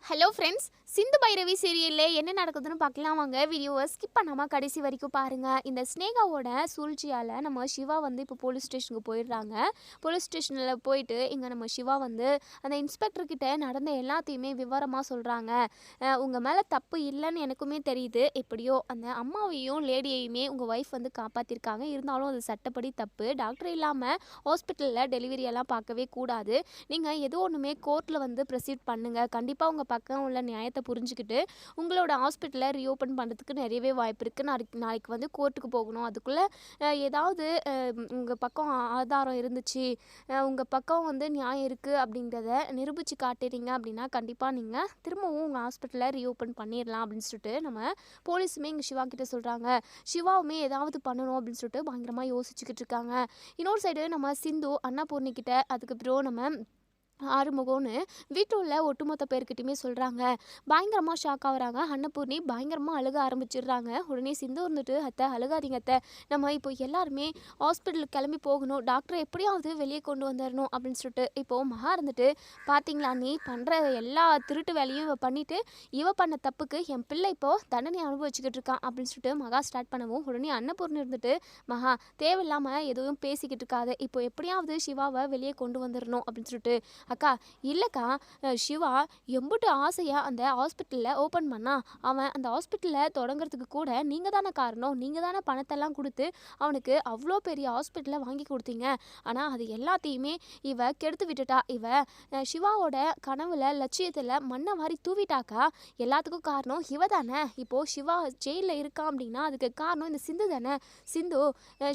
Hello friends, Sindhu Bhairavi சீரியலில் என்ன நடக்குதுன்னு பார்க்கலாம் வாங்க. வீடியோவை ஸ்கிப் பண்ணாமல் கடைசி வரைக்கும் பாருங்கள். இந்த ஸ்னேகாவோட சூழ்ச்சியால் நம்ம சிவா இப்போ போலீஸ் ஸ்டேஷனுக்கு போயிடுறாங்க. போலீஸ் ஸ்டேஷனில் போயிட்டு இங்கே நம்ம சிவா அந்த இன்ஸ்பெக்டர்கிட்ட நடந்த எல்லாத்தையுமே விவரமாக சொல்கிறாங்க. உங்கள் மேலே தப்பு இல்லைன்னு எனக்குமே தெரியுது. எப்படியோ அந்த அம்மாவையும் லேடியையுமே உங்கள் ஒய்ஃப் காப்பாற்றிருக்காங்க. இருந்தாலும் அது சட்டப்படி தப்பு. டாக்டர் இல்லாமல் ஹாஸ்பிட்டலில் டெலிவரியெல்லாம் பார்க்கவே கூடாது. நீங்கள் எது ஒன்றுமே கோர்ட்டில் ப்ரொசீட் பண்ணுங்கள். கண்டிப்பாக உங்கள் பக்கம் உள்ள நியாயத்தை புரிஞ்சுக்கிட்டு உங்களோட ஹாஸ்பிட்டலை ரீஓப்பன் பண்ணுறதுக்கு நிறையவே வாய்ப்பு இருக்குது. நாளைக்கு கோர்ட்டுக்கு போகணும். அதுக்குள்ளே ஏதாவது உங்கள் பக்கம் ஆதாரம் இருந்துச்சு, உங்கள் பக்கம் நியாயம் இருக்குது அப்படிங்கிறத நிரூபித்து காட்டுறீங்க அப்படின்னா கண்டிப்பாக நீங்கள் திரும்பவும் உங்கள் ஹாஸ்பிட்டலை ரீஓப்பன் பண்ணிடலாம் அப்படின்னு சொல்லிட்டு நம்ம போலீஸுமே இங்கே சிவா கிட்ட சொல்கிறாங்க. சிவாவுமே ஏதாவது பண்ணணும் அப்படின்னு சொல்லிட்டு பயங்கரமாக யோசிச்சுக்கிட்டு இருக்காங்க. இன்னொரு சைடு நம்ம சிந்து அன்னபூர்ணிக்கிட்ட அதுக்கப்புறம் நம்ம ஆறுமுகம்னு வீட்டில் உள்ள ஒட்டுமொத்த பேர்கிட்டையுமே சொல்கிறாங்க. பயங்கரமாக ஷாக் ஆகுறாங்க. அன்னபூர்ணி பயங்கரமாக அழுக ஆரம்பிச்சிடுறாங்க. உடனே சிந்து அத்தை அழுகாதீங்க அத்தை, நம்ம இப்போ எல்லாருமே ஹாஸ்பிட்டலுக்கு கிளம்பி போகணும், டாக்டரை எப்படியாவது வெளியே கொண்டு வந்துடணும் அப்படின்னு சொல்லிட்டு இப்போது மகா பார்த்தீங்களா, நீ பண்ணுற எல்லா திருட்டு வேலையும் இவ பண்ணிவிட்டு இவ பண்ண தப்புக்கு என் பிள்ளை இப்போது தண்டனை அனுபவிச்சுக்கிட்டு இருக்கான் அப்படின்னு சொல்லிட்டு மகா ஸ்டார்ட் பண்ணவும் உடனே அன்னபூர்ணி மகா தேவையில்லாமல் எதுவும் பேசிக்கிட்டு இருக்காது, இப்போ எப்படியாவது சிவாவை வெளியே கொண்டு வந்துடணும் அப்படின்னு சொல்லிட்டு அக்கா இல்லைக்கா, சிவா எம்புட்டு ஆசையாக அந்த ஹாஸ்பிட்டலில் ஓப்பன் பண்ணா, அவன் அந்த ஹாஸ்பிட்டலில் தொடங்குறதுக்கு கூட நீங்கள் தானே காரணம், நீங்கள் தானே பணத்தெல்லாம் கொடுத்து அவனுக்கு அவ்வளோ பெரிய ஹாஸ்பிட்டலை வாங்கி கொடுத்தீங்க. ஆனால் அது எல்லாத்தையுமே இவ கெடுத்து விட்டுட்டா. சிவாவோட கனவுல லட்சியத்தில் மண்ணை வாரி தூவிட்டாக்கா. எல்லாத்துக்கும் காரணம் இவ தானே. இப்போது சிவா ஜெயிலில் இருக்கான் அப்படின்னா அதுக்கு காரணம் இந்த சிந்து தானே. சிந்து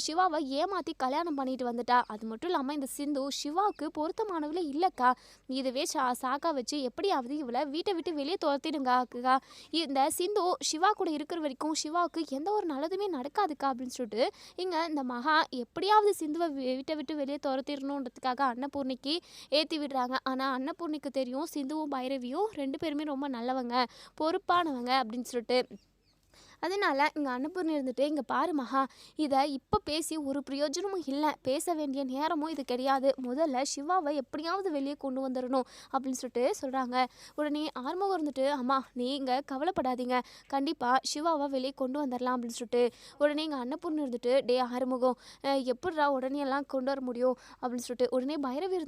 சிவாவை ஏமாற்றி கல்யாணம் பண்ணிட்டு வந்துட்டா. அது மட்டும் இல்லாமல் இந்த சிந்து சிவாவுக்கு பொருத்தமானவளே இல்லைக்கா. இதுவே சாக்கா வச்சு எப்படியாவது இவளை வீட்டை விட்டு வெளியே துரத்திடுங்க அக்கா. இந்த சிந்து சிவா கூட இருக்கிற வரைக்கும் சிவாவுக்கு எந்த ஒரு நல்லதுமே நடக்காதுக்கா அப்படின்னு சொல்லிட்டு இங்கே இந்த மகா எப்படியாவது சிந்துவை வீட்டை விட்டு வெளியே துரத்திடணுன்றதுக்காக அன்னபூர்ணிக்கு ஏற்றி விடுறாங்க. ஆனால் அன்னபூர்ணிக்கு தெரியும் சிந்துவும் பைரவியும் ரெண்டு பேருமே ரொம்ப நல்லவங்க, பொறுப்பானவங்க அப்படின்னு சொல்லிட்டு. அதனால் இங்கே அனுப்புன்னு இங்கே பாரு மகா, இதை இப்போ பேசி ஒரு பிரயோஜனமும் இல்லை, பேச வேண்டிய நேரமும் இது கிடையாது, முதல்ல சிவாவை எப்படியாவது வெளியே கொண்டு வந்துடணும் அப்படின்னு சொல்லிட்டு சொல்கிறாங்க. உடனே ஆறுமுகம் அம்மா நீங்கள் கவலைப்படாதீங்க, கண்டிப்பாக சிவாவை வெளியே கொண்டு வந்துடலாம் அப்படின்னு சொல்லிட்டு உடனே இங்கே அன்னப்பூர்ணி டே ஆறுமுகம் எப்படிரா உடனே எல்லாம் கொண்டு வர முடியும் அப்படின்னு சொல்லிட்டு உடனே பைரவி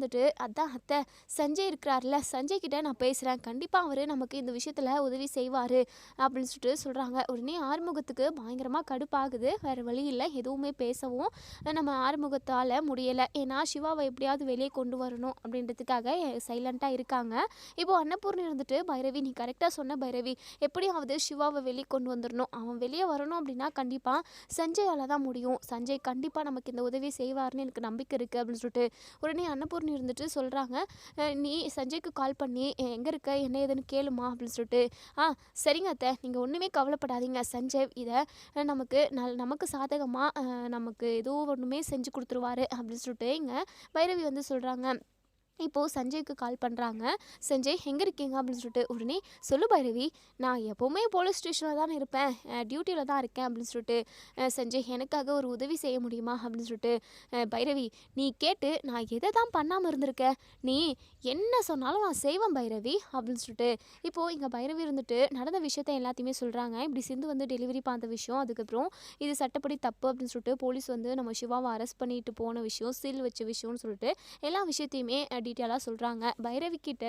அதான் அத்தை சஞ்சய் இருக்கிறார்ல, சஞ்சய் கிட்ட நான் பேசுகிறேன், கண்டிப்பாக அவர் நமக்கு இந்த விஷயத்தில் உதவி செய்வார் அப்படின்னு சொல்லிட்டு சொல்கிறாங்க. உடனே ஆறுமுகத்துக்கு பயங்கரமாக கடுப்பாகுது. வேறு வழி இல்லை, எதுவுமே பேசவும் நம்ம ஆறுமுகத்தால் முடியலை. ஏன்னா சிவாவை எப்படியாவது வெளியே கொண்டு வரணும் அப்படின்றதுக்காக சைலண்ட்டாக இருக்காங்க. இப்போது அன்னபூர்ணி பைரவி நீ கரெக்டாக சொன்ன பைரவி, எப்படியாவது சிவாவை வெளியே கொண்டு வந்துடணும், அவன் வெளியே வரணும் அப்படின்னா கண்டிப்பாக சஞ்சயால் தான் முடியும், சஞ்சய் கண்டிப்பாக நமக்கு இந்த உதவி செய்வார்னு எனக்கு நம்பிக்கை இருக்குது அப்படின்னு சொல்லிட்டு உடனே அன்னபூர்ணி சொல்கிறாங்க. நீ சஞ்சய்க்கு கால் பண்ணி எங்கே இருக்க என்ன ஏதுன்னு கேளுமா அப்படின்னு சொல்லிட்டு சரிங்க அத்தை, நீங்கள் ஒன்றுமே கவலைப்படாதீங்க, சஞ்சய் இதை நமக்கு சாதகமாக நமக்கு ஏதோ ஒன்றுமே செஞ்சு கொடுத்துருவாரு அப்படின்னு சொல்லிட்டு இங்கே பைரவி சொல்கிறாங்க. இப்போது சஞ்சய்க்கு கால் பண்ணுறாங்க. சஞ்சய் எங்கே இருக்கீங்க அப்படின்னு சொல்லிட்டு உடனே சொல்லு பைரவி, நான் எப்போவுமே போலீஸ் ஸ்டேஷனில் தான் இருப்பேன், டியூட்டியில் தான் இருக்கேன் அப்படின்னு சொல்லிட்டு சஞ்சய் எனக்காக ஒரு உதவி செய்ய முடியுமா அப்படின்னு சொல்லிட்டு பைரவி நீ கேட்டு நான் எதை தான் பண்ணாமல் இருந்திருக்கேன், நீ என்ன சொன்னாலும் நான் செய்வேன் பைரவி அப்படின்னு சொல்லிட்டு இப்போது இங்கே பைரவி நடந்த விஷயத்த எல்லாத்தையுமே சொல்கிறாங்க. இப்படி சிந்து டெலிவரி பார்த்த விஷயம், அதுக்கப்புறம் இது சட்டப்படி தப்பு அப்படின்னு சொல்லிட்டு போலீஸ் நம்ம சிவாவை அரெஸ்ட் பண்ணிட்டு போன விஷயம், சீல் வச்ச விஷயம்னு சொல்லிட்டு எல்லா விஷயத்தையுமே டீட்டெயிலாக சொல்கிறாங்க. பைரவி கிட்ட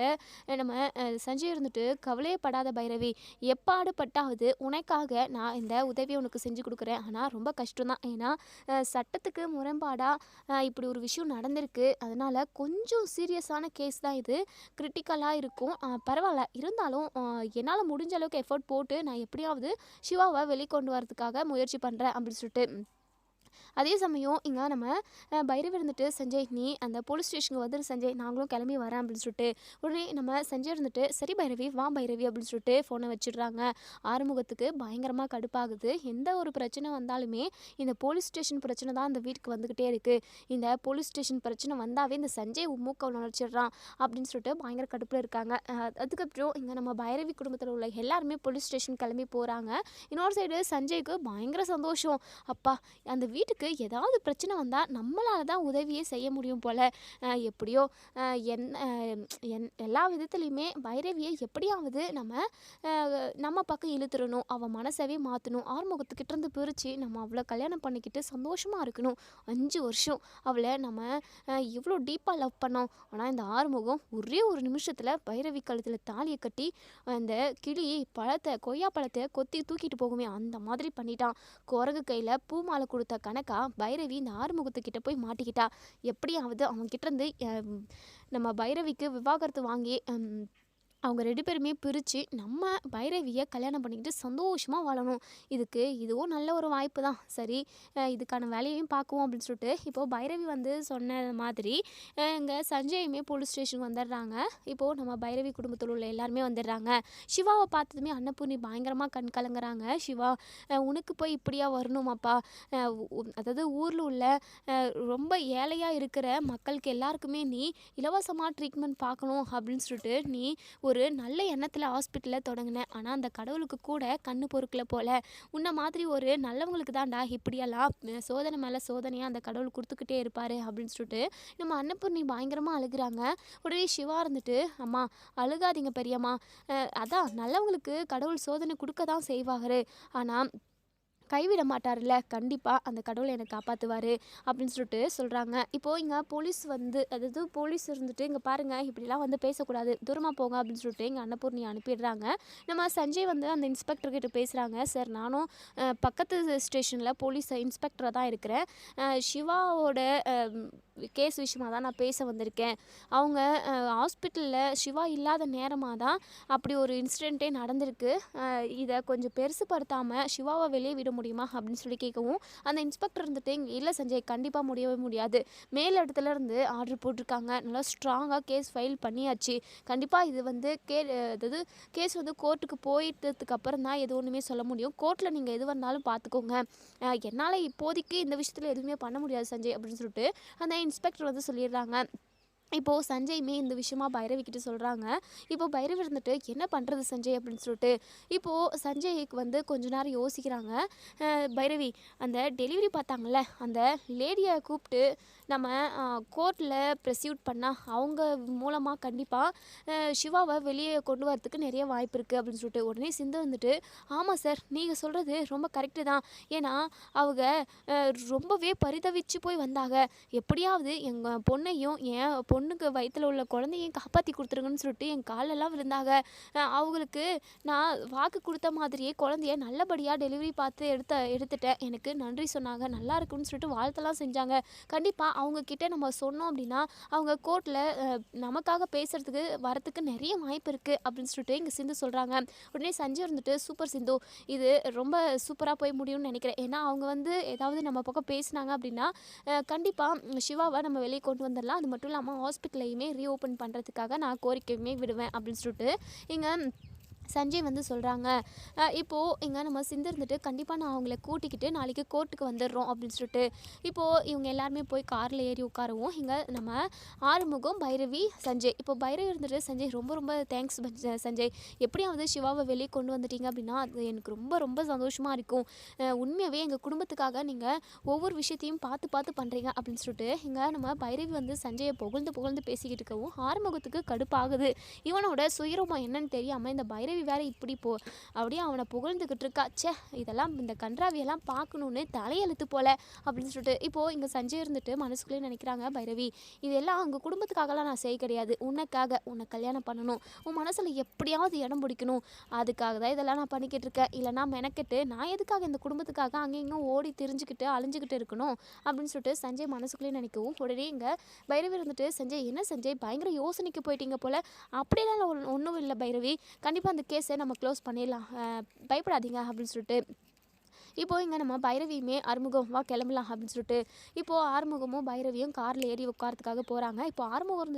நம்ம சஞ்சய் கவலையப்படாத பைரவி, எப்பாடுபட்டாவது உனக்காக நான் இந்த உதவியை உனக்கு செஞ்சு கொடுக்குறேன், ஆனால் ரொம்ப கஷ்டம்தான், ஏன்னா சட்டத்துக்கு முரண்பாடாக இப்படி ஒரு விஷயம் நடந்திருக்கு, அதனால் கொஞ்சம் சீரியஸான கேஸ் தான் இது, கிரிட்டிக்கலாக இருக்கும், பரவாயில்ல இருந்தாலும் என்னால் முடிஞ்ச அளவுக்கு எஃபர்ட் போட்டு நான் எப்படியாவது சிவாவை வெளிக்கொண்டு வரதுக்காக முயற்சி பண்ணுறேன் அப்படின்னு சொல்லிட்டு அதே சமயம் இங்கே நம்ம பைரவி சஞ்சய் நீ அந்த போலீஸ் ஸ்டேஷனுக்கு சஞ்சய் நாங்களும் கிளம்பி வரேன் அப்படின்னு சொல்லிட்டு உடனே நம்ம சஞ்சய் சரி பைரவி வா பைரவி அப்படின்னு சொல்லிட்டு ஃபோனை வச்சிடுறாங்க. ஆறுமுகத்துக்கு பயங்கரமாக கடுப்பாகுது. எந்த ஒரு பிரச்சனை வந்தாலுமே இந்த போலீஸ் ஸ்டேஷன் பிரச்சனை தான் இந்த வீட்டுக்கு வந்துக்கிட்டே இருக்குது, இந்த போலீஸ் ஸ்டேஷன் பிரச்சனை வந்தாவே இந்த சஞ்சய் மூக்க நுழைச்சிடுறான் அப்படின்னு சொல்லிட்டு பயங்கர கடுப்பில் இருக்காங்க. அதுக்கப்புறம் இங்கே நம்ம பைரவி குடும்பத்தில் உள்ள எல்லாருமே போலீஸ் ஸ்டேஷன் கிளம்பி போகிறாங்க. இன்னொரு சைடு சஞ்சய்க்கு பயங்கர சந்தோஷம், அப்பா அந்த வீட்டு வீட்டுக்கு ஏதாவது பிரச்சனை வந்தால் நம்மளால தான் உதவியே செய்ய முடியும் போல். எப்படியோ எல்லா விதத்துலேயுமே பைரவியை எப்படியாவது நம்ம பக்கம் இழுத்துடணும், அவள் மனசவே மாற்றணும், ஆறுமுகத்துக்கிட்டேருந்து பிரித்து நம்ம அவளை கல்யாணம் பண்ணிக்கிட்டு சந்தோஷமாக இருக்கணும். 5 வருஷம் அவளை நம்ம இவ்வளோ டீப்பாக லவ் பண்ணோம். ஆனால் இந்த ஆறுமுகம் ஒரே ஒரு நிமிஷத்தில் பைரவி கழுத்தில் தாலியை கட்டி அந்த கிளி கொய்யா பழத்தை கொத்தி தூக்கிட்டு போகுமே அந்த மாதிரி பண்ணிட்டான். குரங்கு கையில் பூ மாலை கொடுத்த கணக்கா பைரவி இந்த ஆறுமுகத்துக்கிட்ட போய் மாட்டிக்கிட்டா. எப்படியாவது அவன்கிட்ட இருந்து நம்ம பைரவிக்கு விவாகரத்து வாங்கி அவங்க 2 பேருமே பிரித்து நம்ம பைரவியை கல்யாணம் பண்ணிக்கிட்டு சந்தோஷமாக வாழணும். இதுவும் நல்ல ஒரு வாய்ப்பு தான். சரி, இதுக்கான வேலையையும் பார்க்குவோம் அப்படின்னு சொல்லிட்டு இப்போது பைரவி சொன்ன மாதிரி இங்கே சஞ்சயுமே போலீஸ் ஸ்டேஷனுக்கு வந்துடுறாங்க. இப்போது நம்ம பைரவி குடும்பத்தில் உள்ள எல்லாருமே வந்துடுறாங்க. சிவாவை பார்த்ததுமே அன்னபூர்ணி பயங்கரமாக கண் கலங்குறாங்க. சிவா, உனக்கு போய் இப்படியா வரணுமாப்பா? அதாவது ஊரில் உள்ள ரொம்ப ஏழையாக இருக்கிற மக்களுக்கு எல்லாருக்குமே நீ இலவசமாக ட்ரீட்மெண்ட் பார்க்கணும் அப்படின்னு சொல்லிட்டு நீ ஒரு நல்ல எண்ணத்தில் ஹாஸ்பிட்டலில் தொடங்கினேன். ஆனால் அந்த கடவுளுக்கு கூட கண்ணு பொறுக்கல போல். உன்னை மாதிரி ஒரு நல்லவங்களுக்கு தான்டா இப்படியெல்லாம் சோதனை மேலே சோதனையாக அந்த கடவுள் கொடுத்துக்கிட்டே இருப்பார் அப்படின்னு சொல்லிட்டு நம்ம அன்னபூர்ணி பயங்கரமாக அழுகிறாங்க. உடனே சிவா அம்மா அழுகாதீங்க பெரியம்மா, அதான் நல்லவங்களுக்கு கடவுள் சோதனை கொடுக்க தான் செய்வார், ஆனால் கைவிட மாட்டார்ல, கண்டிப்பாக அந்த கடவுளை என்னை காப்பாற்றுவார் அப்படின்னு சொல்லிட்டு சொல்கிறாங்க. இப்போது இங்கே போலீஸ் அதாவது போலீஸ் இங்கே பாருங்கள், இப்படிலாம் பேசக்கூடாது, தூரமாக போங்க அப்படின்னு சொல்லிட்டு இங்கே அன்னபூர்ணி அனுப்பிடுறாங்க. நம்ம சஞ்சய் அந்த இன்ஸ்பெக்டர்கிட்ட பேசுகிறாங்க. சார், நானும் பக்கத்து ஸ்டேஷனில் போலீஸ் இன்ஸ்பெக்டராக தான் இருக்கிறேன். சிவாவோட கேஸ் விஷயமாக தான் நான் பேச வந்திருக்கேன். அவங்க ஹாஸ்பிட்டலில் சிவா இல்லாத நேரமாக தான் அப்படி ஒரு இன்சிடெண்ட்டே நடந்திருக்கு. இதை கொஞ்சம் பெருசுப்படுத்தாமல் சிவாவை வெளியே விட முடியுமா அப்படின்னு சொல்லி கேட்கவும் அந்த இன்ஸ்பெக்டர் இல்லை சஞ்சய், கண்டிப்பாக முடியவே முடியாது, மேல் இடத்துலேருந்து ஆர்டர் போட்டிருக்காங்க, நல்லா ஸ்ட்ராங்காக கேஸ் ஃபைல் பண்ணியாச்சு, கண்டிப்பாக இது அதாவது கேஸ் கோர்ட்டுக்கு போயிட்டதுக்கு அப்புறம் தான் எது ஒன்றுமே சொல்ல முடியும், கோர்ட்டில் நீங்கள் எது வந்தாலும் பார்த்துக்கோங்க, என்னால் இப்போதைக்கு இந்த விஷயத்தில் எதுவுமே பண்ண முடியாது சஞ்சய் அப்படின்னு சொல்லிட்டு அந்த இன்ஸ்பெக்டர் சொல்லிடுறாங்க. இப்போது சஞ்சய்மே இந்த விஷயமா பைரவிக்கிட்ட சொல்கிறாங்க. இப்போது பைரவி என்ன பண்ணுறது சஞ்சய் அப்படின்னு சொல்லிட்டு இப்போது சஞ்சய்க்கு கொஞ்ச நேரம் யோசிக்கிறாங்க. பைரவி, அந்த டெலிவரி பார்த்தாங்கள்ல அந்த லேடியை கூப்பிட்டு நம்ம கோர்ட்டில் ப்ரெஸ்யூட் பண்ணால் அவங்க மூலமாக கண்டிப்பாக சிவாவை வெளியே கொண்டு வரத்துக்கு நிறைய வாய்ப்பு இருக்குது அப்படின்னு சொல்லிட்டு உடனே சிந்து ஆமாம் சார், நீங்கள் சொல்கிறது ரொம்ப கரெக்டு தான், ஏன்னா அவங்க ரொம்பவே பரிதவிச்சு போய் வந்தாங்க, எப்படியாவது எங்கள் பொண்ணையும் என் பொண்ணுக்கு வயிற்றில் உள்ள குழந்தையும் காப்பாற்றி கொடுத்துருங்கன்னு சொல்லிட்டு என் காலெல்லாம் விழுந்தாங்க, அவங்களுக்கு நான் வாக்கு கொடுத்த மாதிரியே குழந்தைய நல்லபடியாக டெலிவரி பார்த்து எடுத்துட்டேன், எனக்கு நன்றி சொன்னாங்க, நல்லா இருக்குன்னு சொல்லிட்டு வாழ்த்தெல்லாம் செஞ்சாங்க, கண்டிப்பாக அவங்கக்கிட்ட நம்ம சொன்னோம் அப்படின்னா அவங்க கோர்ட்டில் நமக்காக பேசுகிறதுக்கு வரத்துக்கு நிறைய வாய்ப்பு இருக்குது அப்படின்னு சொல்லிட்டு இங்கே சிந்து சொல்கிறாங்க. உடனே சஞ்சய் சூப்பர் சிந்து, இது ரொம்ப சூப்பராக போய் முடியும்னு நினைக்கிறேன், ஏன்னா அவங்க ஏதாவது நம்ம பக்கம் பேசினாங்க அப்படின்னா கண்டிப்பாக சிவாவை நம்ம வெளியே கொண்டு வந்துடலாம், அது மட்டும் இல்லாமல் ஹாஸ்பிட்டலையுமே ரீஓப்பன் பண்ணுறதுக்காக நான் கோரிக்கையுமே விடுவேன் அப்படின்னு சொல்லிட்டு இங்கே சஞ்சய் சொல்கிறாங்க. இப்போது இங்கே நம்ம சிந்து கண்டிப்பாக நான் அவங்கள கூட்டிக்கிட்டு நாளைக்கு கோர்ட்டுக்கு வந்துடுறோம் அப்படின்னு சொல்லிட்டு இப்போது இவங்க எல்லாருமே போய் காரில் ஏறி உட்காருவோம். இங்கே நம்ம ஆறுமுகம், பைரவி, சஞ்சய். இப்போ பைரவி சஞ்சய் ரொம்ப ரொம்ப தேங்க்ஸ் சஞ்சய், எப்படியாவது சிவாவை வெளியே கொண்டு வந்துட்டீங்க அப்படின்னா அது எனக்கு ரொம்ப ரொம்ப சந்தோஷமாக இருக்கும், உண்மையாகவே எங்கள் குடும்பத்துக்காக நீங்கள் ஒவ்வொரு விஷயத்தையும் பார்த்து பார்த்து பண்ணுறீங்க அப்படின்னு சொல்லிட்டு இங்கே நம்ம பைரவி சஞ்சயை புகழ்ந்து பேசிக்கிட்டு இருக்கவும் ஆறுமுகத்துக்கு கடுப்பாகுது. இவனோட சுயரூபம் என்னன்னு தெரியாமல் இந்த பைரவி வேற இப்படி அப்படியே அவனை புகழ்ந்துக்கிட்டு இருக்கா. இதெல்லாம் இந்த கன்றாவியெல்லாம் பார்க்கணுன்னு தலையெழுத்து போல அப்படின்னு சொல்லிட்டு இப்போது இங்கே சஞ்சய் மனசுக்குள்ளே நினைக்கிறாங்க. பைரவி, இதெல்லாம் அவங்க குடும்பத்துக்காகலாம் நான் செய்ய கிடையாது, உன்னை கல்யாணம் பண்ணணும், உன் மனசில் எப்படியாவது இடம் பிடிக்கணும், அதுக்காக தான் இதெல்லாம் நான் பண்ணிக்கிட்டு இருக்கேன், இல்லைனா மெனக்கெட்டு நான் எதுக்காக இந்த குடும்பத்துக்காக அங்கே இங்கே ஓடி திரிஞ்சுக்கிட்டு அழிஞ்சுக்கிட்டு இருக்கணும் அப்படின்னு சொல்லிட்டு சஞ்சய் மனசுக்குள்ளே நினைக்கவும் உடனே இங்கே பைரவி சஞ்சய், என்ன சஞ்சய் பயங்கர யோசனைக்கு போயிட்டீங்க போல், அப்படியெல்லாம் ஒன்றும் இல்லை பைரவி, கண்டிப்பாக அந்த கேஸை நம்ம க்ளோஸ் பண்ணிடலாம், பயப்படாதீங்க அப்படின்னு சொல்லிட்டு இப்போது இங்கே நம்ம பைரவியுமே ஆறுமுகம் வா கிளம்பலாம் அப்படின்னு சொல்லிட்டு இப்போது ஆறுமுகமும் பைரவியும் காரில் ஏறி உட்காரத்துக்காக போகிறாங்க. இப்போ ஆறுமுகம்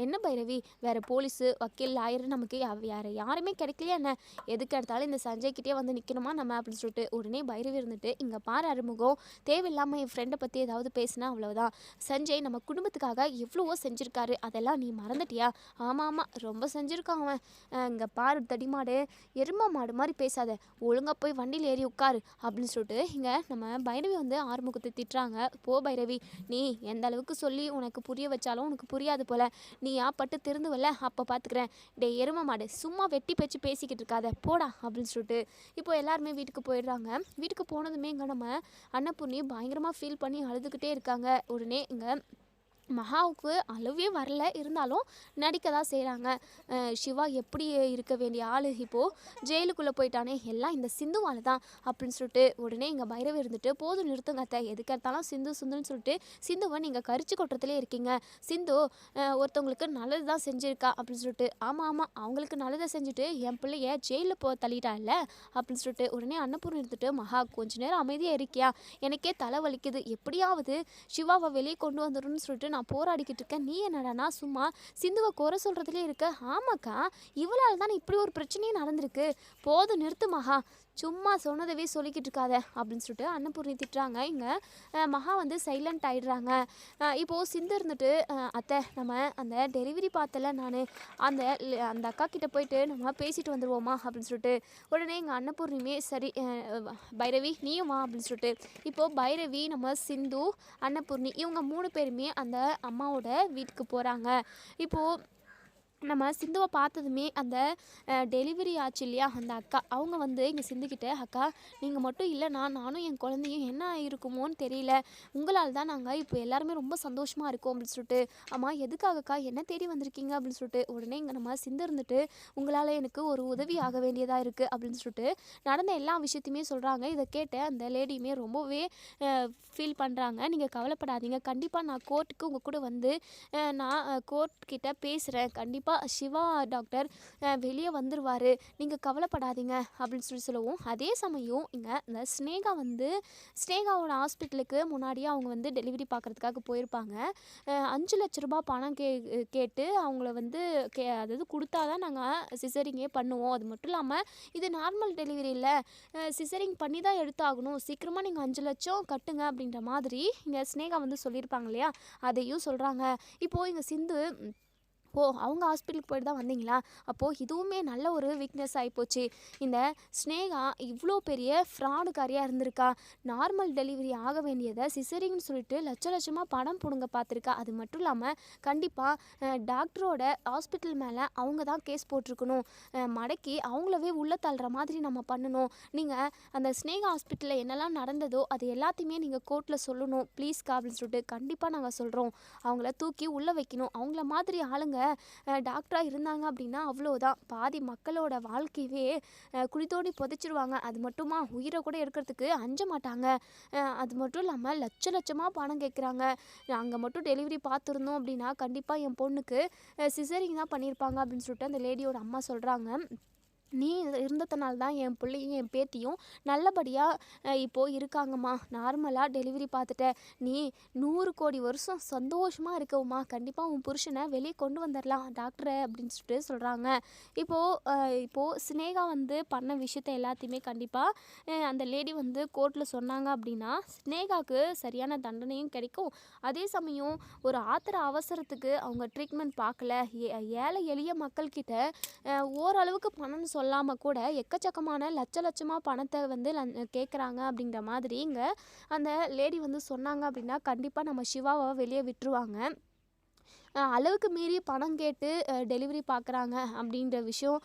என்ன பைரவி, வேறு போலீஸு வக்கீல் லாயர் நமக்கு வேறு யாருமே கிடைக்கலையா என்ன, எதுக்கு எடுத்தாலும் இந்த சஞ்சய்கிட்டே நிற்கணுமா நம்ம அப்படின்னு சொல்லிட்டு உடனே பைரவி இங்கே பாரு ஆறுமுகம், தேவையில்லாமல் என் ஃப்ரெண்டை பற்றி ஏதாவது பேசினா அவ்வளோதான், சஞ்சய் நம்ம குடும்பத்துக்காக எவ்வளவோ செஞ்சுருக்காரு, அதெல்லாம் நீ மறந்துட்டியா, ஆமாம் ரொம்ப செஞ்சுருக்கான் அவன், இங்கே பாரு தடிமாடு, எருமா மாடு மாதிரி பேசாத, ஒழுங்காக போய் வண்டியில் ஏறி உட்காரு அப்படின்னு சொல்லிட்டு இங்கே நம்ம பைரவி வந்து ஆறுமுகத்தை திட்டுறாங்க. போ பைரவி, நீ எந்த அளவுக்கு சொல்லி உனக்கு புரிய வச்சாலும் உனக்கு புரியாது போல, நீ பட்டு திருந்துவல, அப்போ பார்த்துக்கிறேன். டே எரும மாடு, சும்மா வெட்டி பேச்சு பேசிக்கிட்டு இருக்காத போடா அப்படின்னு சொல்லிட்டு இப்போ எல்லாருமே வீட்டுக்கு போயிடுறாங்க. வீட்டுக்கு போனதுமே இங்கே நம்ம அன்னபூர்ணி பயங்கரமாக ஃபீல் பண்ணி அழுதுகிட்டே இருக்காங்க. உடனே இங்கே மகாவுக்கு அழுவே வரல, இருந்தாலும் நடிக்க தான் செய்கிறாங்க. சிவா எப்படி இருக்க வேண்டிய ஆள் இப்போது ஜெயிலுக்குள்ளே போயிட்டானே, எல்லாம் இந்த சிந்துவால் தான் அப்படின்னு சொல்லிட்டு உடனே இங்கே பைரவி இருந்துட்டு, போதும் நிறுத்துங்க அத்தை, எதுக்கு எடுத்தாலும் சிந்து சிந்துன்னு சொல்லிட்டு சிந்துவை நீங்கள் கரிச்சு கொட்டுறதுலே இருக்கீங்க. சிந்து ஒருத்தவங்களுக்கு நல்லது தான் செஞ்சுருக்கா அப்படின்னு சொல்லிட்டு, ஆமாம் ஆமாம் அவங்களுக்கு நல்லதை செஞ்சுட்டு என் பிள்ளைய ஜெயிலில் தள்ளிட்டா இல்லை அப்படின்னு சொல்லிட்டு உடனே அன்னபூர்ணம் இருந்துட்டு, மகா கொஞ்ச நேரம் அமைதியாக இருக்கியா, எனக்கே தலை வலிக்குது, எப்படியாவது சிவாவை வெளியே கொண்டு வந்துடும்னு சொல்லிட்டு நான் போராடிக்கிட்டு இருக்கேன். நீ என்னடானா சும்மா சிந்துவை குறை சொல்கிறதுலே இருக்க. ஆமாக்கா, இவளால் தானே இப்படி ஒரு பிரச்சனையே நடந்திருக்கு, போதும் நிறுத்து மகா, சும்மா சொன்னதவே சொல்லிக்கிட்டு இருக்காத அப்படின்னு சொல்லிட்டு அன்னபூர்ணி திட்டுறாங்க. இங்கே மகா வந்து சைலண்ட் ஆகிடுறாங்க. இப்போது சிந்து இருந்துட்டு, அத்தை நம்ம அந்த டெலிவரி பார்த்தல நான் அந்த அந்த அக்கா கிட்டே போயிட்டு நம்ம பேசிட்டு வந்துடுவோமா அப்படின்னு சொல்லிட்டு உடனே எங்கள் அன்னபூர்ணியுமே சரி பைரவி நீயும் வா அப்படின்னு சொல்லிட்டு இப்போது பைரவி, நம்ம சிந்து, அன்னபூர்ணி இவங்க 3 பேருமே அந்த அம்மாவோட வீட்டுக்கு போகிறாங்க. இப்போது நம்ம சிந்துவை பார்த்ததுமே அந்த டெலிவரி ஆச்சு இல்லையா அந்த அக்கா, அவங்க வந்து இங்கே சிந்துக்கிட்ட, அக்கா நீங்கள் மட்டும் இல்லைனா நானும் என் குழந்தையும் என்ன இருக்குமோன்னு தெரியல, உங்களால் தான் நாங்கள் இப்போ எல்லாருமே ரொம்ப சந்தோஷமாக இருக்கோம் அப்படின்னு சொல்லிட்டு. ஆமாம் எதுக்காகக்கா என்ன தேடி வந்திருக்கீங்க அப்படின்னு சொல்லிட்டு உடனே இங்கே நம்ம சிந்து இருந்துட்டு, உங்களால் எனக்கு ஒரு உதவி ஆக வேண்டியதாக இருக்குது அப்படின்னு சொல்லிட்டு நடந்த எல்லா விஷயத்தையுமே சொல்கிறாங்க. இதை கேட்ட அந்த லேடியுமே ரொம்பவே ஃபீல் பண்ணுறாங்க. நீங்கள் கவலைப்படாதீங்க, கண்டிப்பாக நான் கோர்ட்டுக்கு உங்கள் கூட வந்து நான் கோர்ட்கிட்ட பேசுகிறேன், கண்டிப்பாக சிவா டாக்டர் வெளியே வந்துடுவார், நீங்கள் கவலைப்படாதீங்க அப்படின்னு சொல்லவும், அதே சமயம் இங்கே இந்த ஸ்னேகாவோட ஹாஸ்பிட்டலுக்கு முன்னாடியே அவங்க வந்து டெலிவரி பார்க்குறதுக்காக போயிருப்பாங்க. 5 லட்ச ரூபாய் பணம் கேட்டு அவங்கள வந்து அதாவது கொடுத்தா தான் நாங்கள் சிசரிங்கே பண்ணுவோம், அது மட்டும் இல்லாமல் இது நார்மல் டெலிவரி இல்லை, சிசரிங் பண்ணி தான் எடுத்தாகணும், சீக்கிரமாக நீங்கள் 5 லட்சம் கட்டுங்க அப்படின்ற மாதிரி இங்கே ஸ்னேகா வந்து சொல்லியிருப்பாங்க இல்லையா, அதையும் சொல்கிறாங்க. இப்போது இங்கே சிந்து, ஓ அவங்க ஹாஸ்பிட்டலுக்கு போய்ட்டு தான் வந்தீங்களா, அப்போது இதுவுமே நல்ல ஒரு வீக்னஸ் ஆகிப்போச்சு, இந்த ஸ்னேகா இவ்வளோ பெரிய ஃப்ராடுக்காரியாக இருந்திருக்கா, நார்மல் டெலிவரி ஆக வேண்டியதை சிசரிங்னு சொல்லிட்டு லட்சமாக பணம் பிடுங்க பார்த்துருக்கா, அது மட்டும் இல்லாமல் கண்டிப்பாக டாக்டரோட ஹாஸ்பிட்டல் மேலே அவங்க தான் கேஸ் போட்டிருக்கணும், மடக்கி அவங்களவே உள்ளே தள்ளுற மாதிரி நம்ம பண்ணணும், நீங்கள் அந்த ஸ்னேகா ஹாஸ்பிட்டலில் என்னெல்லாம் நடந்ததோ அது எல்லாத்தையுமே நீங்கள் கோர்ட்டில் சொல்லணும் ப்ளீஸ்க்கா அப்படின்னு சொல்லிட்டு, கண்டிப்பாக நாங்கள் சொல்கிறோம், அவங்கள தூக்கி உள்ளே வைக்கணும், அவங்கள மாதிரி ஆளுங்க டாக்டராக இருந்தாங்க அப்படின்னா அவ்வளோதான், பாதி மக்களோட வாழ்க்கையவே குழி தோண்டி புதைச்சிருவாங்க, அது மட்டுமா உயிரை கூட எடுக்கிறதுக்கு அஞ்ச மாட்டாங்க, அது மட்டும் இல்லாமல் லட்சமாக பணம் கேட்குறாங்க, அங்கே மட்டும் டெலிவரி பார்த்துருந்தோம் அப்படின்னா கண்டிப்பாக என் பொண்ணுக்கு சிசரிங் தான் பண்ணியிருப்பாங்க அப்படின்னு சொல்லிட்டு அந்த லேடியோட அம்மா சொல்கிறாங்க. நீ இருந்ததுனால தான் என் பிள்ளையும் என் பேத்தியும் நல்லபடியாக இப்போது இருக்காங்கம்மா, நார்மலாக டெலிவரி பார்த்துட்ட, நீ 100 கோடி வருஷம் சந்தோஷமாக இருக்கவும்மா, கண்டிப்பாக உன் புருஷனை வெளியே கொண்டு வந்துடலாம் டாக்டரை அப்படின்னு சொல்லிட்டு சொல்கிறாங்க. இப்போது ஸ்னேகா வந்து பண்ண விஷயத்த எல்லாத்தையுமே கண்டிப்பாக அந்த லேடி வந்து கோர்ட்டில் சொன்னாங்க அப்படின்னா ஸ்னேகாவுக்கு சரியான தண்டனையும் கிடைக்கும், அதே சமயம் ஒரு அவசரத்துக்கு அவங்க ட்ரீட்மெண்ட் பார்க்கல, ஏழை எளிய மக்கள்கிட்ட ஓரளவுக்கு பணம்னு சொல்லாமல் கூட எக்கச்சக்கமான லட்சமாக பணத்தை வந்து கேட்குறாங்க அப்படிங்கிற மாதிரி இங்கே அந்த லேடி வந்து சொன்னாங்க அப்படின்னா கண்டிப்பாக நம்ம சிவாவை வெளியே விட்டுருவாங்க. அளவுக்கு மீறி பணம் கேட்டு டெலிவரி பார்க்குறாங்க அப்படின்ற விஷயம்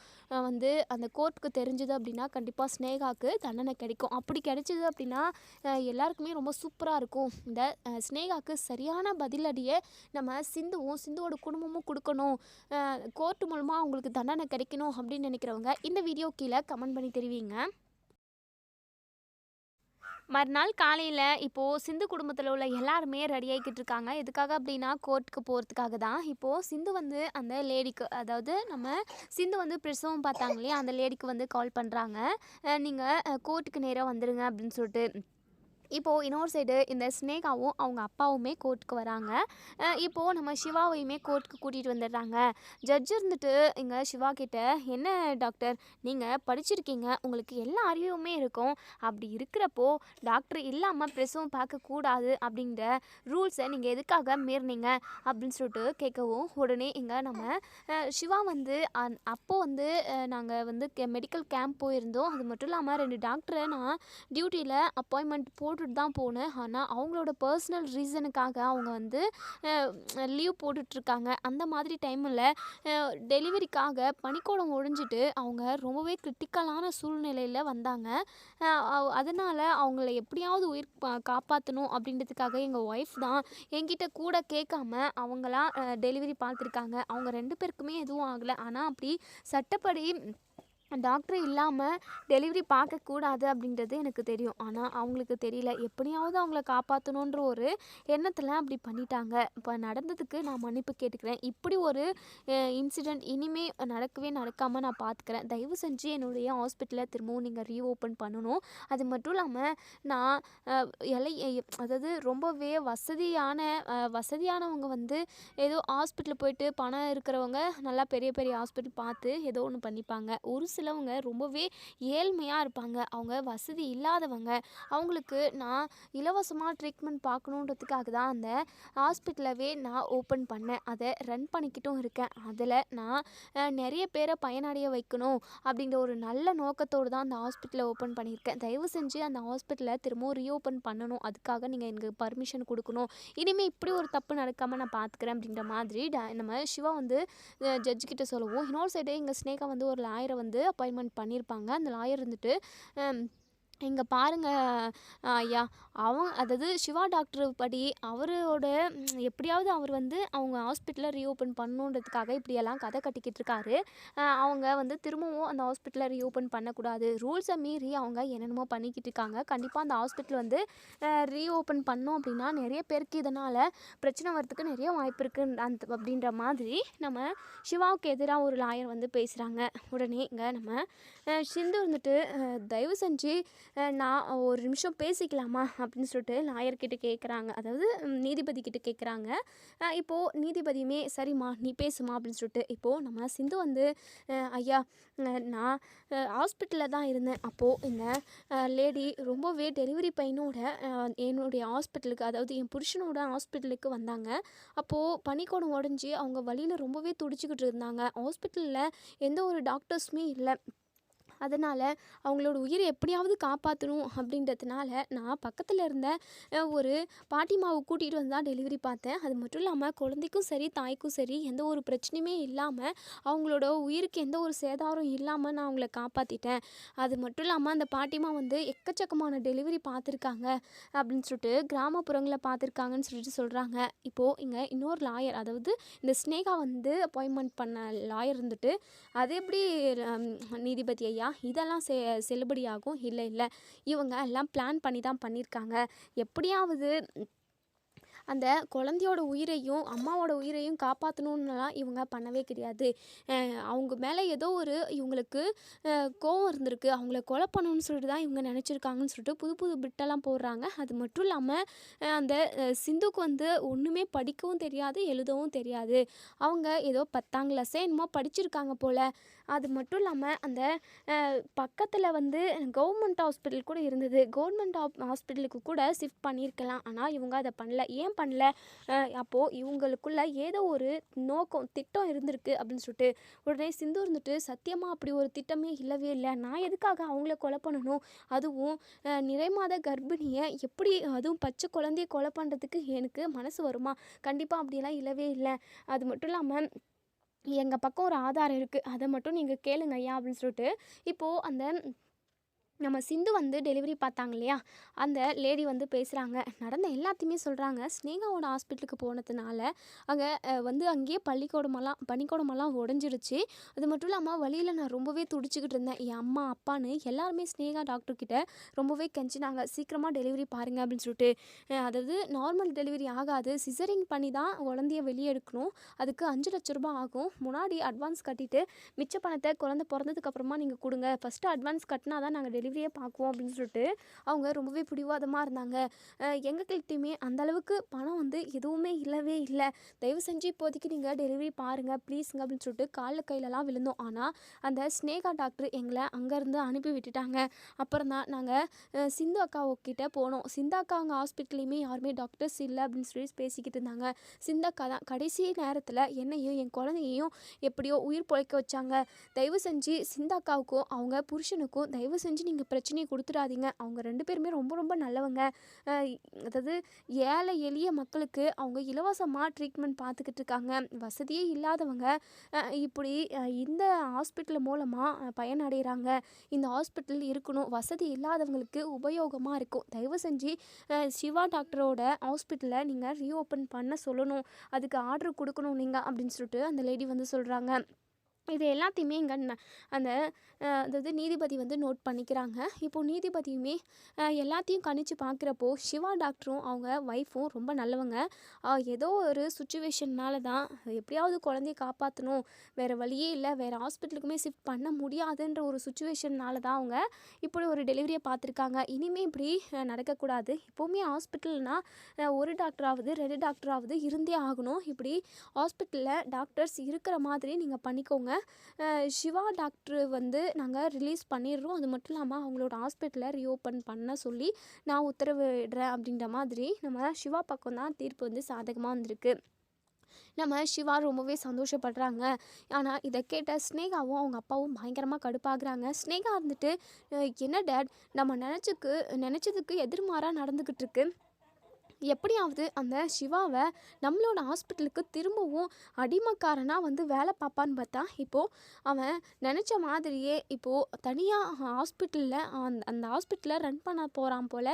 வந்து அந்த கோர்ட்டுக்கு தெரிஞ்சுது அப்படின்னா கண்டிப்பாக ஸ்னேகாவுக்கு தண்டனை கிடைக்கும், அப்படி கிடைச்சிது அப்படின்னா எல்லாருக்குமே ரொம்ப சூப்பராக இருக்கும். இந்த ஸ்னேகாவுக்கு சரியான பதிலடியை நம்ம சிந்துவோட குடும்பமும் கொடுக்கணும், கோர்ட்டு மூலமாக அவங்களுக்கு தண்டனை கிடைக்கணும் அப்படின்னு நினைக்கிறவங்க இந்த வீடியோ கீழே கமெண்ட் பண்ணி தெரிவிங்க. மறுநாள் காலையில் இப்போது சிந்து குடும்பத்தில் உள்ள எல்லாருமே ரெடி ஆகிக்கிட்டு இருக்காங்க, எதுக்காக அப்படின்னா கோர்ட்டுக்கு போகிறதுக்காக தான். இப்போது சிந்து வந்து அந்த லேடிக்கு, அதாவது நம்ம சிந்து வந்து பிரசவம் பார்த்தாங்க இல்லையா அந்த லேடிக்கு வந்து கால் பண்ணுறாங்க, நீங்கள் கோர்ட்டுக்கு நேராக வந்துடுங்க அப்படின்னு சொல்லிட்டு. இப்போது இன்னொரு சைடு இந்த ஸ்னேகாவும் அவங்க அப்பாவுமே கோர்ட்டுக்கு வராங்க. இப்போது நம்ம சிவாவையுமே கோர்ட்டுக்கு கூட்டிகிட்டு வந்துடுறாங்க. ஜட்ஜ் இருந்துட்டு இங்கே சிவா கிட்ட, என்ன டாக்டர், நீங்கள் படிச்சிருக்கீங்க, உங்களுக்கு எல்லா அறிவுமே இருக்கும், அப்படி இருக்கிறப்போ டாக்டர் இல்லாமல் பிரசவம் பார்க்கக்கூடாது அப்படிங்கிற ரூல்ஸை நீங்கள் எதுக்காக மீறினீங்க அப்படின்னு சொல்லிட்டு கேட்கவும், உடனே இங்கே நம்ம சிவா வந்து அப்போது வந்து நாங்கள் வந்து மெடிக்கல் கேம்ப் போயிருந்தோம். அது மட்டும் இல்லாமல் 2 டாக்டரை நான் டியூட்டியில் அப்பாயின்மெண்ட் போட்டுட்டு தான் போனேன். ஆனால் அவங்களோட பர்சனல் ரீசனுக்காக அவங்க வந்து லீவ் போட்டுட்ருக்காங்க. அந்த மாதிரி டைமில் டெலிவரிக்காக பனிக்கூடம் ஒழிஞ்சிட்டு அவங்க ரொம்பவே கிரிட்டிக்கலான சூழ்நிலையில் வந்தாங்க. அதனால் அவங்கள எப்படியாவது உயிர் காப்பாற்றணும் அப்படின்றதுக்காக எங்கள் ஒய்ஃப் தான் என்கிட்ட கூட கேட்காம அவங்களாம் டெலிவரி பார்த்துருக்காங்க. அவங்க 2 பேருக்குமே எதுவும் ஆகலை. ஆனால் அப்படி சட்டப்படி டாக்டர் இல்லாமல் டெலிவரி பார்க்கக்கூடாது அப்படின்றது எனக்கு தெரியும். ஆனால் அவங்களுக்கு தெரியல. எப்படியாவது அவங்கள காப்பாற்றணுன்ற ஒரு எண்ணத்தில் அப்படி பண்ணிட்டாங்க. இப்போ நடந்ததுக்கு நான் மன்னிப்பு கேட்டுக்கிறேன். இப்படி ஒரு இன்சிடெண்ட் இனிமேல் நடக்காமல் நான் பார்த்துக்கிறேன். தயவு செஞ்சு என்னுடைய ஹாஸ்பிட்டலை திரும்பவும் நீங்கள் ரீஓப்பன் பண்ணணும். அது மட்டும் இல்லாமல் நான் அதாவது ரொம்பவே வசதியானவங்க வந்து ஏதோ ஹாஸ்பிட்டல் போயிட்டு பணம் இருக்கிறவங்க நல்லா பெரிய பெரிய ஹாஸ்பிட்டல் பார்த்து ஏதோ ஒன்று பண்ணிப்பாங்க. ஒரு சிலவங்க ரொம்பவே ஏழ்மையாக இருப்பாங்க. அவங்க வசதி இல்லாதவங்க. அவங்களுக்கு நான் இலவசமாக ட்ரீட்மெண்ட் பார்க்கணுன்றதுக்காக தான் அந்த ஹாஸ்பிட்டலவே நான் ஓப்பன் பண்ணேன். அதை ரன் பண்ணிக்கிட்டும் இருக்கேன். அதில் நான் நிறைய பேரை பயனடைய வைக்கணும் அப்படிங்கிற ஒரு நல்ல நோக்கத்தோடு தான் அந்த ஹாஸ்பிட்டலை ஓப்பன் பண்ணியிருக்கேன். தயவு செஞ்சு அந்த ஹாஸ்பிட்டலை திரும்பவும் ரீஓப்பன் பண்ணணும். அதுக்காக நீங்கள் எனக்கு பர்மிஷன் கொடுக்கணும். இனிமேல் இப்படி ஒரு தப்பு நடக்காமல் நான் பார்த்துக்கிறேன் அப்படின்ற மாதிரி நம்ம சிவா வந்து ஜட்ஜு கிட்ட சொல்லவும், இன்னொரு சைடு எங்கள் ஸ்னேகா வந்து ஒரு லாயரை வந்து அப்பாயின்மெண்ட் பண்ணியிருப்பாங்க. அந்த லாயர் இருந்துட்டு, இங்கே பாருங்கள் ஐயா, அதாவது சிவா டாக்டர் படி அவரோட எப்படியாவது அவர் வந்து அவங்க ஹாஸ்பிட்டலை ரீஓப்பன் பண்ணணுன்றதுக்காக இப்படியெல்லாம் கதை கட்டிக்கிட்டு இருக்காரு. அவங்க வந்து திரும்பவும் அந்த ஹாஸ்பிட்டலை ரீஓப்பன் பண்ணக்கூடாது. ரூல்ஸை மீறி அவங்க என்னென்னமோ பண்ணிக்கிட்டு இருக்காங்க. கண்டிப்பாக அந்த ஹாஸ்பிட்டல் வந்து ரீஓப்பன் பண்ணோம் அப்படின்னா நிறைய பேருக்கு இதனால் பிரச்சனை வரத்துக்கு நிறைய வாய்ப்பு இருக்குது அப்படின்ற மாதிரி நம்ம சிவாவுக்கு எதிராக ஒரு லாயர் வந்து பேசுகிறாங்க. உடனே இங்கே நம்ம சிந்து இருந்துட்டு, தயவு செஞ்சு நான் ஒரு நிமிஷம் பேசிக்கலாமா அப்படின்னு சொல்லிட்டு லாயர்கிட்ட கேட்குறாங்க. அதாவது நீதிபதி கிட்ட கேட்குறாங்க. இப்போது நீதிபதியுமே சரிம்மா நீ பேசுமா அப்படின்னு சொல்லிட்டு, இப்போது நம்ம சிந்து வந்து, ஐயா நான் ஹாஸ்பிட்டலில் தான் இருந்தேன். அப்போது இந்த லேடி ரொம்பவே டெலிவரி பெயினோட என்னுடைய ஹாஸ்பிட்டலுக்கு, அதாவது என் புருஷனோட ஹாஸ்பிட்டலுக்கு வந்தாங்க. அப்போது பனிக்கூடம் உடஞ்சி அவங்க வலியில் ரொம்பவே துடிச்சிக்கிட்டு இருந்தாங்க. ஹாஸ்பிட்டலில் எந்த ஒரு டாக்டர்ஸுமே இல்லை. அதனால் அவங்களோட உயிரை எப்படியாவது காப்பாற்றணும் அப்படின்றதுனால நான் பக்கத்தில் இருந்த ஒரு பாட்டிமாவை கூட்டிகிட்டு வந்து தான் டெலிவரி பார்த்தேன். அது மட்டும் இல்லாமல் குழந்தைக்கும் சரி தாய்க்கும் சரி எந்த ஒரு பிரச்சனையுமே இல்லாமல் அவங்களோட உயிருக்கு எந்த ஒரு சேதாரம் இல்லாமல் நான் அவங்கள காப்பாற்றிட்டேன். அது மட்டும் இல்லாமல் அந்த பாட்டிமா வந்து எக்கச்சக்கமான டெலிவரி பார்த்துருக்காங்க அப்படின்னு சொல்லிட்டு, கிராமப்புறங்களில் பார்த்துருக்காங்கன்னு சொல்லிட்டு சொல்கிறாங்க. இப்போது இங்கே இன்னொரு லாயர், அதாவது இந்த ஸ்னேகா வந்து அப்பாயின்மெண்ட் பண்ண லாயர் இருந்துட்டு, அது எப்படி நீதிபதி ஐயா இதெல்லாம் செல்லுபடியாகும்? இல்லை இவங்க எல்லாம் பிளான் பண்ணி தான் பண்ணியிருக்காங்க. எப்படியாவது அந்த குழந்தையோட உயிரையும் அம்மாவோட உயிரையும் காப்பாற்றணுன்னுலாம் இவங்க பண்ணவே கிடையாது. அவங்க மேலே ஏதோ ஒரு இவங்களுக்கு கோவம் இருந்திருக்கு. அவங்கள கொலை பண்ணணும்னு சொல்லிட்டு தான் இவங்க நினச்சிருக்காங்கன்னு சொல்லிட்டு புது புது பிட்டெல்லாம் போடுறாங்க. அது மட்டும் இல்லாமல் அந்த சிந்துக்கு வந்து ஒன்றுமே படிக்கவும் தெரியாது, எழுதவும் தெரியாது. அவங்க ஏதோ 10ஆம் கிளாஸே என்னமோ படிச்சிருக்காங்க போல். அது மட்டும் இல்லாமல் அந்த பக்கத்தில் வந்து கவர்மெண்ட் ஹாஸ்பிட்டல் கூட இருந்தது. கவர்மெண்ட் ஹாஸ்பிட்டலுக்கு கூட ஷிஃப்ட் பண்ணியிருக்கலாம். ஆனால் இவங்க அதை பண்ணல. ஏன் பண்ணல? அப்போது இவங்களுக்குள்ள ஏதோ ஒரு நோக்கம், திட்டம் இருந்திருக்கு அப்படின்னு சொல்லிட்டு உடனே சிந்து இருந்துட்டு, சத்தியமாக அப்படி ஒரு திட்டமே இல்லவே இல்லை. நான் எதுக்காக அவங்கள கொலை பண்ணணும்? அதுவும் நிறைமாத கர்ப்பிணியை எப்படி, அதுவும் பச்சை குழந்தைய கொலை பண்ணுறதுக்கு எனக்கு மனசு வருமா? கண்டிப்பாக அப்படியெல்லாம் இல்லவே இல்லை. அது மட்டும் இல்லாமல் எங்கள் பக்கம் ஒரு ஆதாரம் இருக்குது, அதை மட்டும் நீங்கள் கேளுங்க ஐயா அப்படின்னு சொல்லிட்டு, இப்போது அந்த நம்ம சிந்து வந்து டெலிவரி பார்த்தாங்க இல்லையா, அந்த லேடி வந்து பேசுகிறாங்க. நடந்த எல்லாத்தையுமே சொல்கிறாங்க. ஸ்னேகாவோட ஹாஸ்பிட்டலுக்கு போனதுனால அங்கே வந்து அங்கேயே பனிக்கூடமெல்லாம் உடஞ்சிருச்சு. அது மட்டும் இல்லாமல் வழியில் நான் ரொம்பவே துடிச்சிக்கிட்டு இருந்தேன். என் அம்மா அப்பான்னு எல்லாருமே ஸ்னேகா டாக்டர்கிட்ட ரொம்பவே கெஞ்சினாங்க, சீக்கிரமாக டெலிவரி பாருங்கள் அப்படின்னு சொல்லிட்டு. அதாவது நார்மல் டெலிவரி ஆகாது, சிசரிங் பண்ணி தான் குழந்தைய வெளியே எடுக்கணும். அதுக்கு 5 லட்ச ரூபா ஆகும். முன்னாடி அட்வான்ஸ் கட்டிட்டு மிச்ச பணத்தை குழந்தை பிறந்ததுக்கப்புறமா நீங்கள் கொடுங்க. ஃபஸ்ட்டு அட்வான்ஸ் கட்டினா தான் நாங்கள் டெலிவரியே பார்க்குவோம் அப்படின்னு சொல்லிட்டு அவங்க ரொம்பவே பிடிவாதமாக இருந்தாங்க. எங்ககிட்டயுமே அந்தளவுக்கு பணம் வந்து எதுவுமே இல்லவே இல்லை, தயவு செஞ்சு இப்போதைக்கு நீங்கள் டெலிவரி பாருங்கள் ப்ளீஸுங்க அப்படின்னு சொல்லிட்டு காலில் கையிலலாம் விழுந்தோம். ஆனால் அந்த ஸ்னேகா டாக்டர் எங்களை அங்கேருந்து அனுப்பி விட்டுட்டாங்க. அப்புறம் தான் நாங்கள் சிந்து அக்காவுக்கிட்ட போனோம். சிந்து அக்கா அங்கே ஹாஸ்பிட்டல்லையுமே யாருமே டாக்டர்ஸ் இல்லை அப்படின்னு சொல்லி பேசிக்கிட்டு இருந்தாங்க. சிந்து அக்கா தான் கடைசி நேரத்தில் என்னையும் என் குழந்தையையும் எப்படியோ உயிர் பொழைக்க வச்சாங்க. தயவு செஞ்சு சிந்து அக்காவுக்கும் அவங்க புருஷனுக்கும் தயவு செஞ்சு நீங்கள் பிரச்சனையை கொடுத்துடாதீங்க. அவங்க 2 பேருமே ரொம்ப ரொம்ப நல்லவங்க. அதாவது ஏழை எளிய மக்களுக்கு அவங்க இலவசமாக ட்ரீட்மெண்ட் பார்த்துக்கிட்டு இருக்காங்க. வசதியே இல்லாதவங்க இப்படி இந்த ஹாஸ்பிட்டல் மூலமாக பயனடைகிறாங்க. இந்த ஹாஸ்பிட்டல் இருக்கணும், வசதி இல்லாதவங்களுக்கு உபயோகமாக இருக்கும். தயவு செஞ்சு சிவா டாக்டரோட ஹாஸ்பிட்டலை நீங்கள் ரீஓப்பன் பண்ண சொல்லணும், அதுக்கு ஆர்டர் கொடுக்கணும் நீங்கள் அப்படின்னு சொல்லிட்டு அந்த லேடி வந்து சொல்கிறாங்க. இது எல்லாத்தையுமே இங்கே அந்த அதாவது நீதிபதி வந்து நோட் பண்ணிக்கிறாங்க. இப்போது நீதிபதியுமே எல்லாத்தையும் கணிச்சு பார்க்குறப்போ சிவா டாக்டரும் அவங்க ஒய்ஃபும் ரொம்ப நல்லவங்க. ஏதோ ஒரு சுச்சுவேஷன்னால தான் எப்படியாவது குழந்தைய காப்பாற்றணும், வேறு வழியே இல்லை, வேறு ஹாஸ்பிட்டலுக்குமே ஷிஃப்ட் பண்ண முடியாதுன்ற ஒரு சுச்சுவேஷன்னால தான் அவங்க இப்படி ஒரு டெலிவரியை பார்த்துருக்காங்க. இனிமேல் இப்படி நடக்கக்கூடாது. இப்போவுமே ஹாஸ்பிட்டல்னால் ஒரு டாக்டராவது 2 டாக்டராவது இருந்தே ஆகணும். இப்படி ஹாஸ்பிட்டலில் டாக்டர்ஸ் இருக்கிற மாதிரி நீங்கள் பண்ணிக்கோங்க. சிவா டாக்டர் வந்து நாங்கள் ரிலீஸ் பண்ணிடுறோம், அது மட்டும் இல்லாமல் அவங்களோட ஹாஸ்பிட்டலை ரீஓப்பன் பண்ண சொல்லி நான் உத்தரவிடுறேன் அப்படின்ற மாதிரி நம்ம சிவா பக்கம் தான் தீர்ப்பு வந்து சாதகமாக வந்திருக்கு. நம்ம சிவா ரொம்பவே சந்தோஷப்படுறாங்க. ஆனால் இதை கேட்ட ஸ்னேகாவும் அவங்க அப்பாவும் பயங்கரமாக கடுப்பாகிறாங்க. ஸ்னேகா இருந்துட்டு என்ன டேட், நம்ம நினச்சதுக்கு எதிர்மாறாக நடந்துக்கிட்டு இருக்கு, எப்படியாவது அந்த சிவாவை நம்மளோட ஹாஸ்பிட்டலுக்கு திரும்பவும் அடிமைக்காரனாக வந்து வேலை பார்ப்பான்னு பார்த்தா இப்போது அவன் நினச்ச மாதிரியே இப்போது தனியாக ஹாஸ்பிட்டலில் அந்த ஹாஸ்பிட்டலை ரன் பண்ண போகிறான் போல்.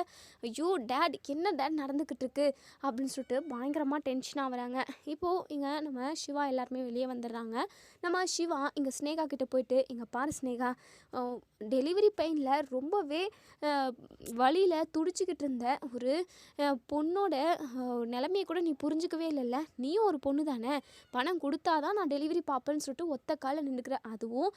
ஐயோ டேட், என்ன டேட் நடந்துக்கிட்டு இருக்கு அப்படின்னு சொல்லிட்டு பயங்கரமாக டென்ஷனாக வராங்க. இப்போது இங்கே நம்ம சிவா எல்லாருமே வெளியே வந்துடுறாங்க. நம்ம சிவா இங்கே ஸ்னேகா கிட்டே போயிட்டு, இங்கே பாரு ஸ்னேகா, டெலிவரி பெயினில் ரொம்பவே வலியில் துடிச்சிக்கிட்டு இருந்த ஒரு பொண்ணோட நிலைமையை கூட நீ புரிஞ்சிக்கவே இல்லைல்ல, நீயும் ஒரு பொண்ணு தானே, பணம் கொடுத்தா தான் நான் டெலிவரி பார்ப்பேன்னு சொல்லிட்டு ஒத்த காலில் நின்றுக்கிறேன், அதுவும்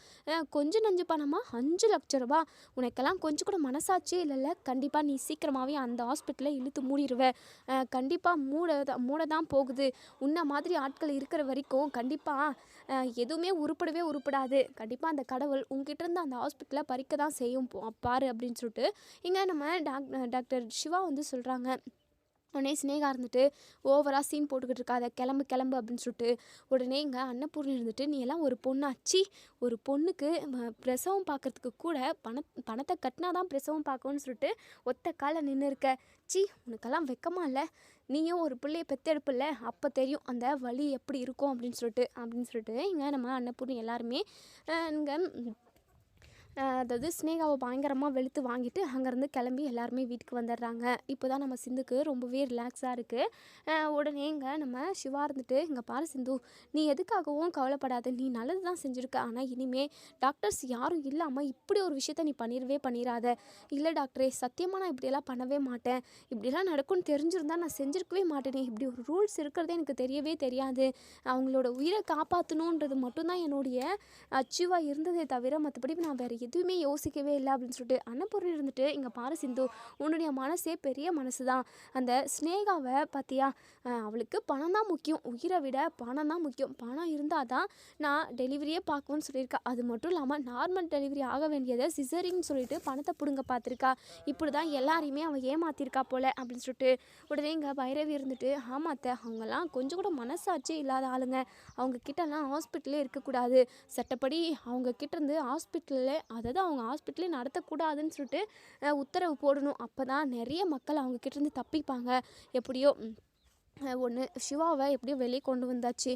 கொஞ்சம் நஞ்சு பணமாக 5 லட்ச ரூபா, உனக்கெல்லாம் கொஞ்சம் கூட மனசாட்சியே இல்லைல்ல, கண்டிப்பாக நீ சீக்கிரமாகவே அந்த ஹாஸ்பிட்டலில் இழுத்து மூடிடுவேன், கண்டிப்பாக மூட தான் போகுது, உன்ன மாதிரி ஆட்கள் இருக்கிற வரைக்கும் கண்டிப்பாக எதுவுமே உருப்படாது, கண்டிப்பாக அந்த கடவுள் உங்ககிட்ட இருந்து அந்த ஹாஸ்பிட்டலை பறிக்க தான் செய்யும் பாரு அப்படின்னு சொல்லிட்டு இங்கே நம்ம டாக்டர் சிவா வந்து சொல்கிறாங்க. உடனே ஸ்னேகா இருந்துட்டு ஓவராக சீன் போட்டுக்கிட்டு இருக்காத, கிளம்பு அப்படின்னு சொல்லிட்டு உடனே இங்கே அன்னபூர்ணி இருந்துட்டு, நீ எல்லாம் ஒரு பொண்ணாச்சி, ஒரு பொண்ணுக்கு பிரசவம் பார்க்குறதுக்கு கூட பணத்தை கட்டினா தான் பிரசவம் பார்க்கணும்னு சொல்லிட்டு ஒத்த காலை நின்று இருக்க, சி உனக்கெல்லாம் வெக்கமா இல்லை, நீயும் ஒரு பிள்ளையை பெற்றெடுப்பில்ல, அப்போ தெரியும் அந்த வலி எப்படி இருக்கும் அப்படின்னு சொல்லிட்டு இங்கே நம்ம அன்னபூர்ணி எல்லாருமே இங்கே அதாவது ஸ்னேகாவை பயங்கரமாக வெளுத்து வாங்கிட்டு அங்கேருந்து கிளம்பி எல்லாருமே வீட்டுக்கு வந்துடுறாங்க. இப்போ தான் நம்ம சிந்துக்கு ரொம்பவே ரிலாக்ஸாக இருக்குது. உடனே இங்கே நம்ம சிவா இருந்துட்டு, இங்கே பாரு சிந்து, நீ எதுக்காகவும் கவலைப்படாத, நீ நல்லது தான் செஞ்சுருக்க, ஆனால் இனிமேல் டாக்டர்ஸ் யாரும் இல்லாமல் இப்படி ஒரு விஷயத்த நீ பண்ணிடாத. இல்லை டாக்டரே, சத்தியமாக நான் இப்படியெல்லாம் பண்ணவே மாட்டேன், இப்படிலாம் நடக்கும்னு தெரிஞ்சிருந்தா நான் செஞ்சுருக்கவே மாட்டேனே, இப்படி ஒரு ரூல்ஸ் இருக்கிறதே எனக்கு தெரியவே தெரியாது, அவங்களோட உயிரை காப்பாற்றணுன்றது மட்டும்தான் என்னுடைய அச்சீவாக இருந்ததே தவிர மற்றபடி நான் வேறு எதுவுமே யோசிக்கவே இல்லை அப்படின்னு சொல்லிட்டு அன்னபூர்ணி இருந்துட்டு, இங்கே பாரு சிந்து, உன்னுடைய மனசே பெரிய மனசு தான், அந்த ஸ்னேகாவை பார்த்தியா, அவளுக்கு பணம் தான் முக்கியம், உயிரை விட பணம் தான் முக்கியம், பணம் இருந்தால் தான் நான் டெலிவரியே பார்க்குவேன்னு சொல்லியிருக்கா, அது மட்டும் இல்லாமல் நார்மல் டெலிவரி ஆக வேண்டியதை சிசரின்னு சொல்லிட்டு பணத்தை பிடுங்க பார்த்துருக்கா, இப்படி தான் எல்லாரையுமே அவள் ஏமாத்திருக்கா போல் அப்படின்னு சொல்லிட்டு உடனே இங்கே பைரவி இருந்துட்டு, ஆமாத்த, அவங்கெல்லாம் கொஞ்சம் கூட மனசாட்சியே இல்லாத ஆளுங்க, அவங்க கிட்டலாம் ஹாஸ்பிட்டலே இருக்கக்கூடாது, சட்டப்படி அவங்க கிட்டேருந்து ஹாஸ்பிட்டலில், அதாவது அவங்க ஹாஸ்பிட்டலே நடத்தக்கூடாதுன்னு சொல்லிட்டு உத்தரவு போடணும், அப்போ தான் நிறைய மக்கள் அவங்க கிட்டேருந்து தப்பிப்பாங்க. எப்படியோ ஒன்று சிவாவை எப்படியோ வெளியே கொண்டு வந்தாச்சு,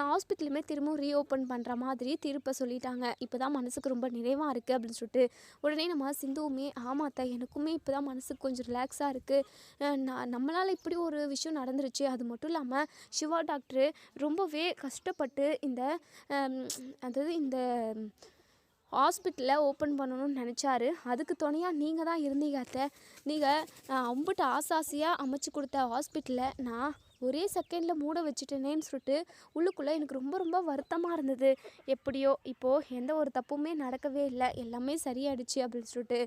ஹாஸ்பிட்டலுமே திரும்பவும் ரீஓப்பன் பண்ணுற மாதிரி தீர்ப்பை சொல்லிட்டாங்க, இப்போ தான் மனசுக்கு ரொம்ப நிறைவாக இருக்குது அப்படின்னு சொல்லிட்டு உடனே நம்ம சிந்துவுமே, ஆமாத்தா எனக்குமே இப்போ தான் மனசுக்கு கொஞ்சம் ரிலாக்ஸாக இருக்குது, நம்மளால் இப்படி ஒரு விஷயம் நடந்துருச்சு, அது மட்டும் இல்லாமல் சிவா டாக்டரு ரொம்பவே கஷ்டப்பட்டு அதாவது இந்த ஹாஸ்பிட்டலில் ஓப்பன் பண்ணணும்னு நினச்சாரு, அதுக்கு துணையாக நீங்கள் தான் இருந்தீங்க அத்தை, நீங்கள் அம்பிட்டு ஆசாசியாக அமைச்சு கொடுத்த ஹாஸ்பிட்டலை நான் ஒரே செகண்டில் மூட வச்சுட்டேனேன்னு சொல்லிட்டு உள்ளுக்குள்ளே எனக்கு ரொம்ப ரொம்ப வருத்தமாக இருந்தது. எப்படியோ இப்போது எந்த ஒரு தப்புமே நடக்கவே இல்லை, எல்லாமே சரியாயிடுச்சு அப்படின்னு சொல்லிட்டு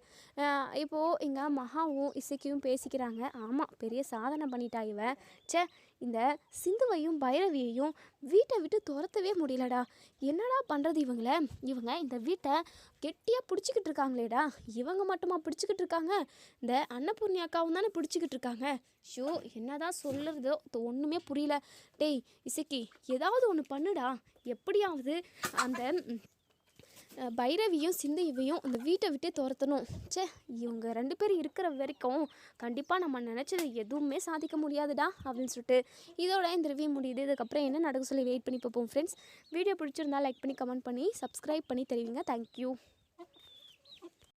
இப்போது எங்கள் மகாவும் இசைக்கும் பேசிக்கிறாங்க. ஆமாம், பெரிய சாதனை பண்ணிட்டா இவ. ச்சே, இந்த சிந்துவையும் பைரவியையும் வீட்டை விட்டு துரத்தவே முடியலடா. என்னடா பண்ணுறது இவங்க இந்த வீட்டை கெட்டியாக பிடிச்சிக்கிட்டு இருக்காங்களேடா. இவங்க மட்டுமா பிடிச்சிக்கிட்டு இருக்காங்க, இந்த அன்னபூர்ணி தானே பிடிச்சிக்கிட்டு இருக்காங்க. ஷோ, என்னதான் சொல்லுறதோ ஒன்றுமே புரியல. டேய் இசைக்கி, ஏதாவது ஒன்று பண்ணுடா. எப்படியாவது அந்த பைரவியும் சிந்தையவையும் அந்த வீட்டை விட்டே துரத்தணும். ச்சே, இவங்க 2 பேரும் இருக்கிற வரைக்கும் கண்டிப்பாக நம்ம நினச்சது எதுவுமே சாதிக்க முடியாதுடா அப்படின்னு சொல்லிட்டு இதோட இந்த ரிவ்யூ முடியுது. இதுக்கப்புறம் என்ன நடக்கும் சொல்லி வெயிட் பண்ணி பார்ப்போம் ஃப்ரெண்ட்ஸ். வீடியோ பிடிச்சிருந்தா லைக் பண்ணி கமெண்ட் பண்ணி சப்ஸ்கிரைப் பண்ணி தெரிவிங்க. தேங்க்யூ.